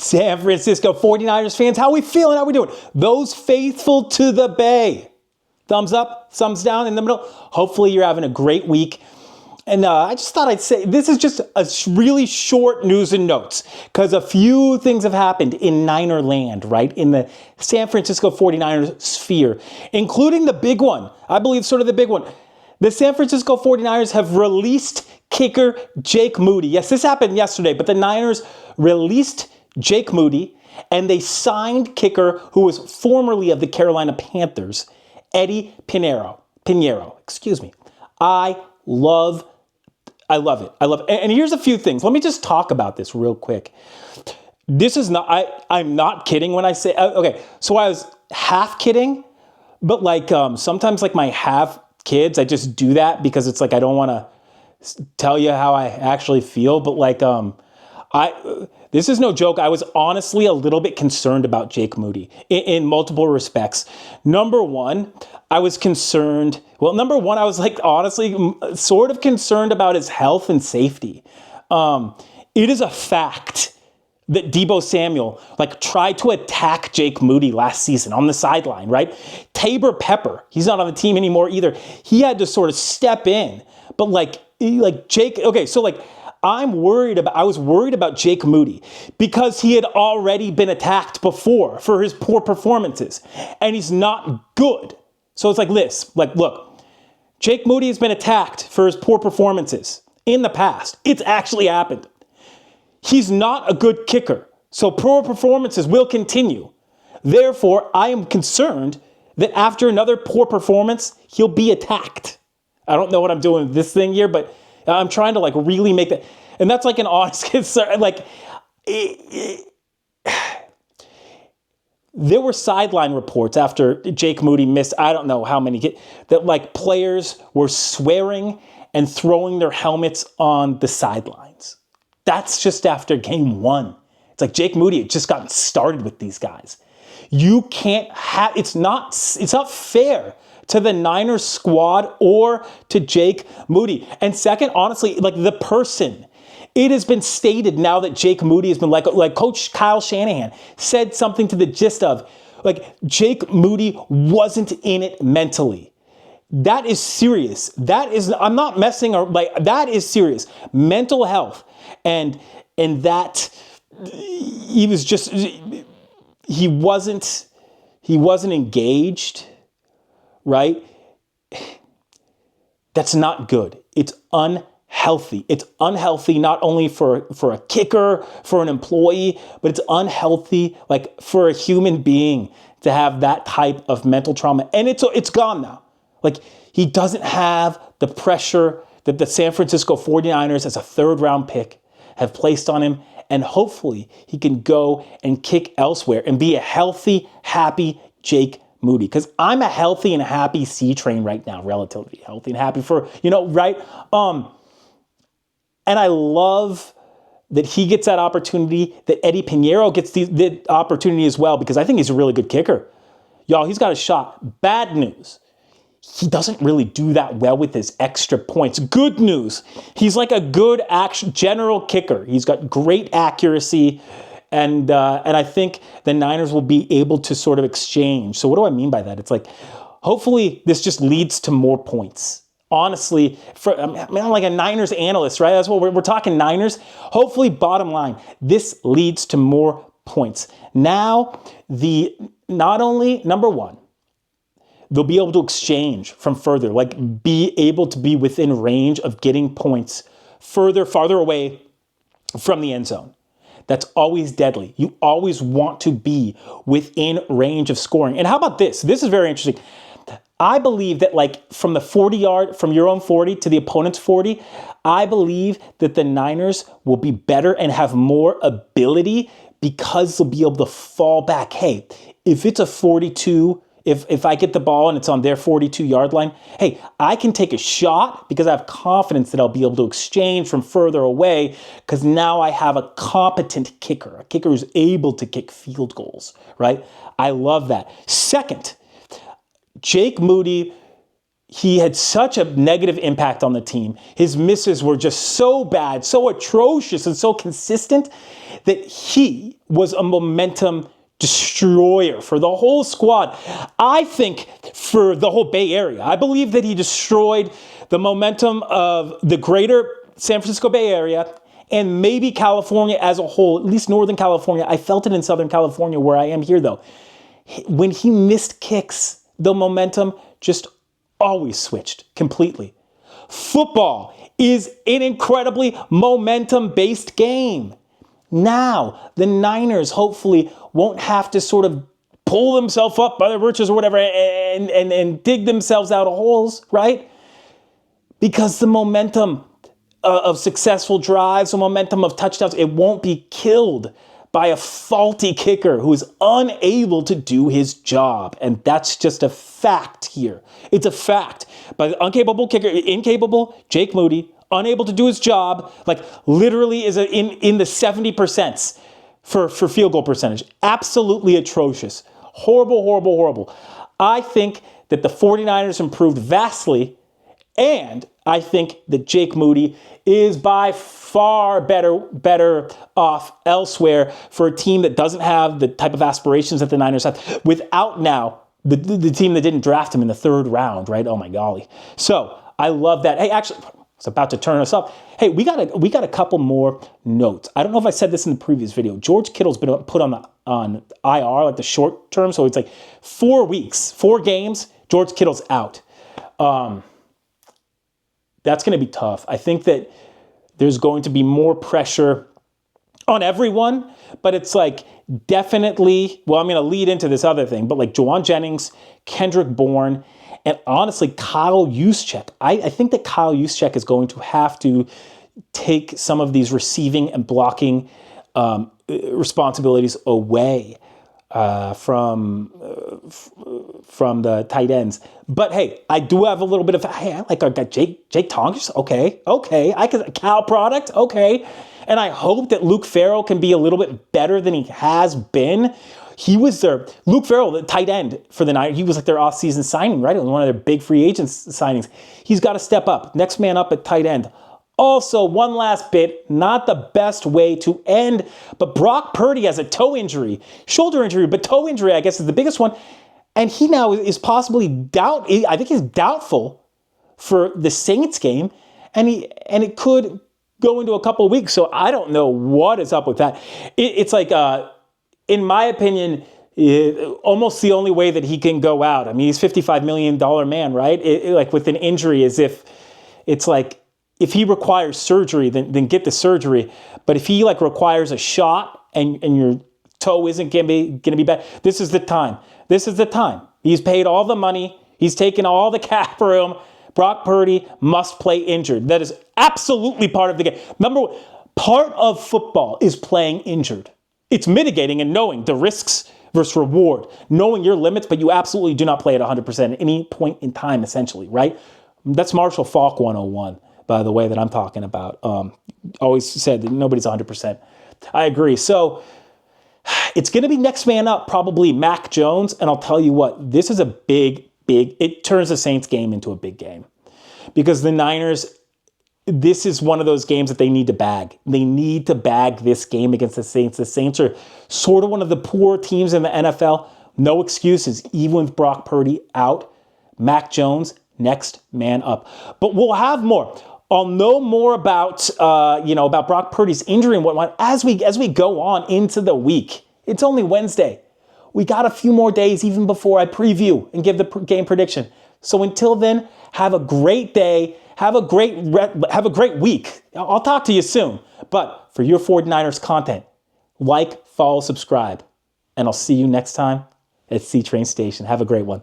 San Francisco 49ers fans, how we feeling? How we doing? Those faithful to the Bay. Thumbs up, thumbs down in the middle. Hopefully you're having a great week. And I just thought I'd say, this is just a really short news and notes, because a few things have happened in Niner land, right? In the San Francisco 49ers sphere, including the big one. I believe sort of the big one. The San Francisco 49ers have released kicker Jake Moody. Yes, this happened yesterday, but the Niners released Jake Moody, and they signed kicker who was formerly of the Carolina Panthers, Eddie Pineiro. I love it. And here's a few things. Let me just talk about this real quick. This is not, I'm not kidding when I say, okay, so I was half kidding, but like sometimes like my half kids, I just do that because it's like, I don't want to tell you how I actually feel, but like, this is no joke. I was honestly a little bit concerned about Jake Moody in multiple respects. Number one, I was like honestly sort of concerned about his health and safety. It is a fact that Deebo Samuel like tried to attack Jake Moody last season on the sideline, right? Tabor Pepper, he's not on the team anymore either. He had to sort of step in, but like Jake, okay, so like I was worried about Jake Moody because he had already been attacked before for his poor performances, and he's not good. So it's like this, like, look, Jake Moody has been attacked for his poor performances in the past. It's actually happened. He's not a good kicker, so poor performances will continue. Therefore, I am concerned that after another poor performance, he'll be attacked. I don't know what I'm doing with this thing here, but I'm trying to like really make that, and that's like an honest concern. Like, there were sideline reports after Jake Moody missed, I don't know how many, that like players were swearing and throwing their helmets on the sidelines. That's just after game one. It's like Jake Moody had just gotten started with these guys. You can't have, it's not fair to the Niners squad or to Jake Moody. And second, honestly, like the person, it has been stated now that Jake Moody has been like Coach Kyle Shanahan said something to the gist of, like, Jake Moody wasn't in it mentally. That is serious. That is, I'm not messing or like, that is serious. Mental health. And that he was just, he wasn't engaged, right? That's not good. It's unhealthy. It's unhealthy not only for a kicker, for an employee, but it's unhealthy like for a human being to have that type of mental trauma. And it's gone now. Like, he doesn't have the pressure that the San Francisco 49ers as a third-round pick have placed on him. And hopefully he can go and kick elsewhere and be a healthy, happy Jake Moody. Because I'm a healthy and happy C-train right now, relatively healthy and happy for, right? And I love that he gets that opportunity, that Eddie Pineiro gets the opportunity as well, because I think he's a really good kicker. Y'all, he's got a shot. Bad news, he doesn't really do that well with his extra points. Good news, he's like a good general kicker. He's got great accuracy, and I think the Niners will be able to sort of exchange. So what do I mean by that? It's like, hopefully this just leads to more points. Honestly, I'm like a Niners analyst, right? That's what we're talking Niners. Hopefully, bottom line, this leads to more points. Now, not only, number one, they'll be able to exchange from further, like be able to be within range of getting points farther away from the end zone. That's always deadly. You always want to be within range of scoring. And how about this? This is very interesting. I believe that like from the 40-yard, from your own 40 to the opponent's 40, I believe that the Niners will be better and have more ability because they'll be able to fall back. Hey, if it's a 42, if I get the ball and it's on their 42-yard line, hey, I can take a shot because I have confidence that I'll be able to exchange from further away because now I have a competent kicker, a kicker who's able to kick field goals, right? I love that. Second, Jake Moody, he had such a negative impact on the team. His misses were just so bad, so atrocious, and so consistent that he was a momentum destroyer for the whole squad. I think for the whole Bay Area. I believe that he destroyed the momentum of the greater San Francisco Bay Area and maybe California as a whole, at least Northern California. I felt it in Southern California where I am here, though. When he missed kicks, the momentum just always switched completely. Football is an incredibly momentum-based game. Now, the Niners hopefully won't have to sort of pull themselves up by their britches or whatever and dig themselves out of holes, right? Because the momentum of successful drives, the momentum of touchdowns, it won't be killed by a faulty kicker who is unable to do his job. And that's just a fact here. It's a fact. By the incapable kicker, Jake Moody, unable to do his job, like literally is in the 70% for field goal percentage. Absolutely atrocious. Horrible, horrible, horrible. I think that the 49ers improved vastly, and I think that Jake Moody is by far better off elsewhere for a team that doesn't have the type of aspirations that the Niners have without now the team that didn't draft him in the 3rd round, right? Oh my golly. So I love that. Hey, actually, it's about to turn us up. Hey, we got a couple more notes. I don't know if I said this in the previous video. George Kittle's been put on IR, like the short term. So it's like 4 weeks, 4 games. George Kittle's out. That's going to be tough. I think that there's going to be more pressure on everyone, but it's like definitely, well, I'm going to lead into this other thing, but like Juwan Jennings, Kendrick Bourne, and honestly, Kyle Juszczyk. I think that Kyle Juszczyk is going to have to take some of these receiving and blocking responsibilities away from the tight ends. But hey, I do have a little bit of, hey, I got Jake Tonges. Okay. I can Cal product. Okay. And I hope that Luke Farrell can be a little bit better than he has been. He was Luke Farrell, the tight end for the Niners. He was like their off-season signing, right? It was one of their big free agents signings. He's got to step up. Next man up at tight end. Also, one last bit, not the best way to end, but Brock Purdy has a toe injury, shoulder injury, but toe injury, I guess, is the biggest one. And he now is possibly I think he's doubtful for the Saints game, and it could go into a couple of weeks. So I don't know what is up with that. It's like, in my opinion, almost the only way that he can go out. I mean, he's $55 million man, right? Like with an injury, as if it's like, if he requires surgery, then get the surgery. But if he like requires a shot and your toe isn't going to be bad, this is the time. This is the time. He's paid all the money. He's taken all the cap room. Brock Purdy must play injured. That is absolutely part of the game. Number one, part of football is playing injured. It's mitigating and knowing the risks versus reward, knowing your limits, but you absolutely do not play at 100% at any point in time, essentially, right? That's Marshall Faulk 101. By the way, that I'm talking about. Always said that nobody's 100%. I agree. So it's going to be next man up, probably Mac Jones. And I'll tell you what, this is a big, it turns the Saints game into a big game. Because the Niners, this is one of those games that they need to bag. They need to bag this game against the Saints. The Saints are sort of one of the poor teams in the NFL. No excuses, even with Brock Purdy out. Mac Jones, next man up. But we'll have more. I'll know more about about Brock Purdy's injury and whatnot as we go on into the week. It's only Wednesday. We got a few more days even before I preview and give the game prediction. So until then, have a great day. Have a great week. I'll talk to you soon. But for your 49ers content, like, follow, subscribe. And I'll see you next time at C-Train Station. Have a great one.